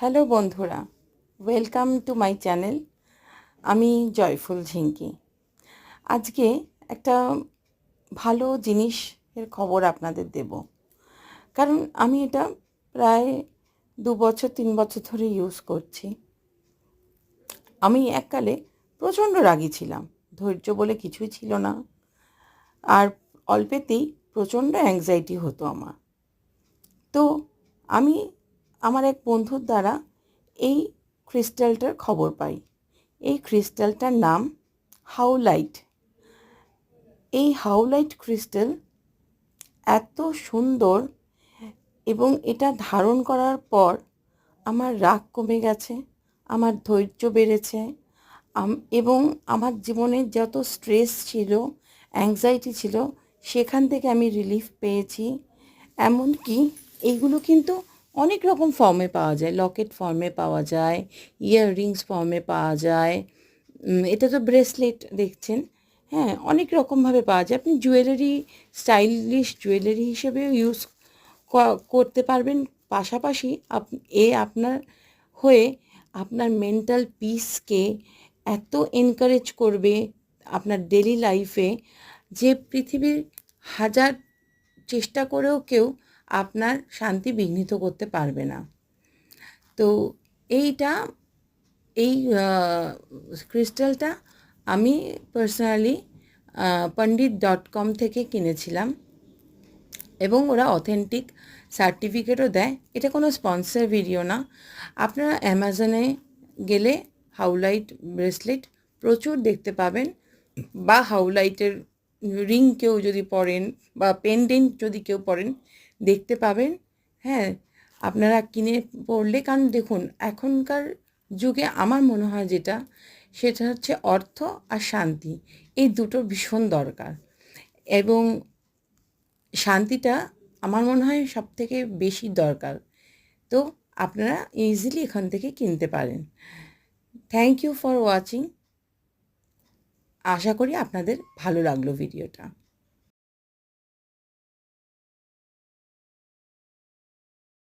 Hello বন্ধুরা, welcome to my channel. আমি joyful ঝিঙ্কি। আজকে একটা ভালো জিনিসের খবর আপনাদের দেব, কারণ আমি এটা প্রায় 2 বছর 3 বছর ধরে ইউজ করছি। আমি এককালে প্রচণ্ড রাগী ছিলাম, ধৈর্য বলে কিছুই ছিল না, আর অল্পেতেই প্রচণ্ড অ্যাংজাইটি হতো আমার। তো আমি আমার এক বন্ধুর দ্বারা এই ক্রিস্টালটার খবর পাই। এই ক্রিস্টালটার নাম হাউলাইট। এই হাউলাইট ক্রিস্টাল এত সুন্দর, এবং এটা ধারণ করার পর আমার রাগ কমে গেছে, আমার ধৈর্য বেড়েছে, এবং আমার জীবনে যত স্ট্রেস ছিল, অ্যাংজাইটি ছিল, সেখান থেকে আমি রিলিফ পেয়েছি। এমনকি এইগুলো কিন্তু অনেক রকম ফর্মে পাওয়া যায়, লকেট ফর্মে পাওয়া যায়, ইয়াররিংস ফর্মে পাওয়া যায়। এটা তো ব্রেসলেট দেখছেন, হ্যাঁ, অনেক রকমভাবে পাওয়া যায়। আপনি জুয়েলারি, স্টাইলিশ জুয়েলারি হিসেবেও ইউজ করতে পারবেন। পাশাপাশি আপনার হয়ে আপনার মেন্টাল পিসকে এত এনকারেজ করবে আপনার ডেলি লাইফে, যে পৃথিবীর হাজার চেষ্টা করেও কেউ আপনার শান্তি বিঘ্নিত করতে পারবে না। তো এইটা এই ক্রিস্টালটা আমি পার্সোনালি pandit.com থেকে কিনেছিলাম, এবং ওরা অথেন্টিক সার্টিফিকেটও দেয়। এটা কোনো স্পন্সর ভিডিও না। আপনারা অ্যামাজনে গেলে হাউলাইট ব্রেসলেট প্রচুর দেখতে পাবেন, বা হাউলাইটের রিং কেউ যদি পরেন, বা পেন্ডেন্ট যদি কেউ পরেন, দেখতে পাবেন। হ্যাঁ, আপনারা কিনে পড়লে, কারণ দেখুন এখনকার যুগে আমার মনে হয় সেটা হচ্ছে অর্থ আর শান্তি, এই দুটো ভীষণ দরকার। এবং শান্তিটা আমার মনে হয় সবথেকে বেশি দরকার। তো আপনারা ইজিলি এখান থেকে কিনতে পারেন। Thank you for watching. আশা করি আপনাদের ভালো লাগলো ভিডিওটা।